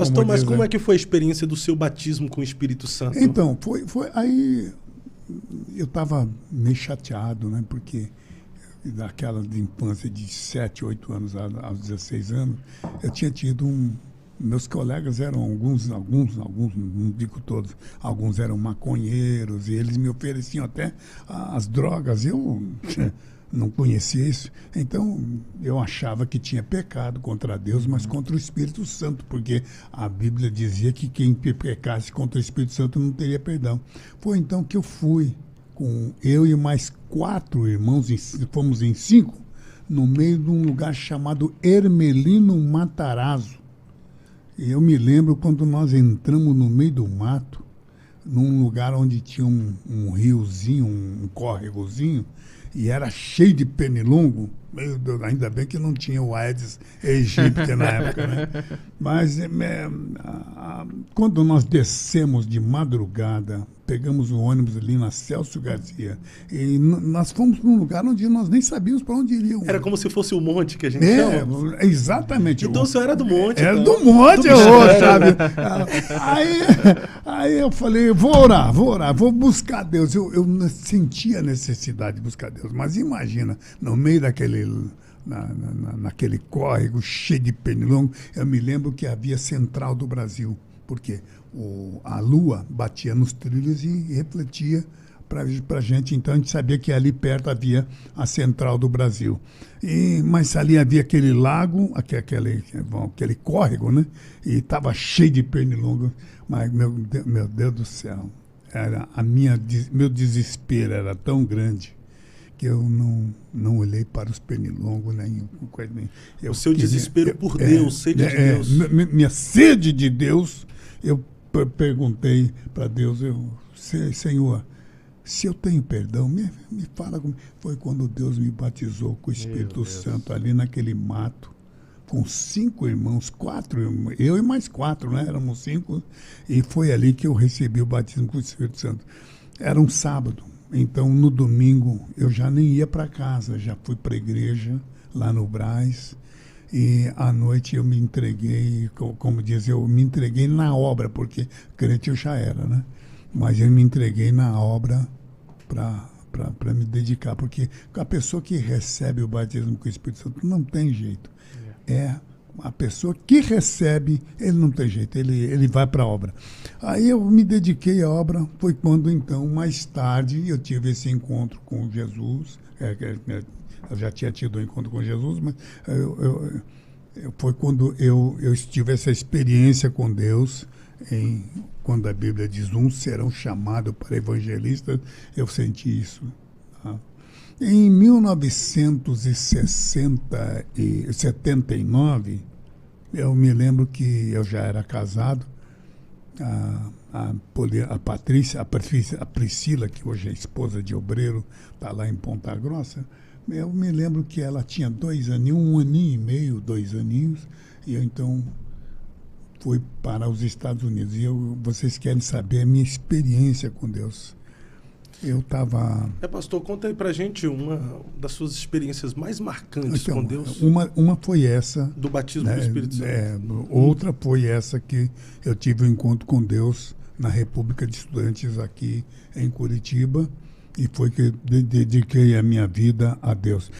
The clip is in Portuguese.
Pastor, mas como é que foi a experiência do seu batismo com o Espírito Santo? Então, foi aí eu estava meio chateado, né? Porque daquela de infância de 7, 8 anos aos 16 anos, eu tinha tido meus colegas eram alguns, não digo todos, alguns eram maconheiros e eles me ofereciam até as drogas. Eu não conhecia isso. Então, eu achava que tinha pecado contra Deus, mas contra o Espírito Santo, porque a Bíblia dizia que quem pecasse contra o Espírito Santo não teria perdão. Foi então que eu fui, com eu e mais 4 irmãos, fomos em 5, no meio de um lugar chamado Hermelino Matarazzo. E eu me lembro quando nós entramos no meio do mato, num lugar onde tinha um riozinho, um córregozinho, e era cheio de pernilongo. Meu Deus, ainda bem que não tinha o Aedes aegypti na época, né? Mas quando nós descemos de madrugada, pegamos o ônibus ali na Celso Garcia, e nós fomos para um lugar onde nós nem sabíamos para onde iríamos. Era como se fosse o monte que a gente chama. Exatamente. Então o senhor era do monte. Era então. do monte, sabe? Aí eu falei, vou orar, vou buscar Deus. Eu sentia a necessidade de buscar Deus, mas imagina, no meio daquele naquele córrego cheio de pernilongo, eu me lembro que havia Central do Brasil, porque a lua batia nos trilhos e refletia para a gente, então a gente sabia que ali perto havia a Central do Brasil. Mas ali havia aquele lago, aquele córrego, né? E estava cheio de pernilongo. Mas, meu Deus do céu, meu desespero era tão grande que eu não olhei para os pernilongos, nem coisa nenhuma. O seu desespero por Deus, sede de Deus. Minha sede de Deus, eu perguntei para Deus, Senhor, se eu tenho perdão, me fala comigo. Foi quando Deus me batizou com o Espírito Santo ali naquele mato, com 5 irmãos, 4 irmãos, eu e mais 4, né? Éramos 5, e foi ali que eu recebi o batismo com o Espírito Santo. Era um sábado. Então, no domingo, eu já nem ia para casa, já fui para a igreja, lá no Brás, e à noite eu me entreguei, como diz, eu me entreguei na obra, porque crente eu já era, né? Mas eu me entreguei na obra para me dedicar, porque a pessoa que recebe o batismo com o Espírito Santo não tem jeito. A pessoa que recebe, ele não tem jeito, ele vai para a obra. Aí eu me dediquei à obra, foi quando então, mais tarde, eu tive esse encontro com Jesus, eu já tinha tido um encontro com Jesus, mas foi quando eu tive essa experiência com Deus, quando a Bíblia diz, uns serão chamados para evangelistas, eu senti isso. Tá? Em 1979, eu me lembro que eu já era casado, a Priscila, que hoje é esposa de obreiro, está lá em Ponta Grossa, eu me lembro que ela tinha 2 aninhos, 1 aninho e meio, 2 aninhos, e eu então fui para os Estados Unidos. E vocês querem saber a minha experiência com Deus. Eu estava... pastor, conta aí pra gente uma das suas experiências mais marcantes com Deus. Uma foi essa. Do batismo do Espírito Santo. Outra foi essa que eu tive um encontro com Deus na República de Estudantes aqui em Curitiba, e foi que eu dediquei a minha vida a Deus.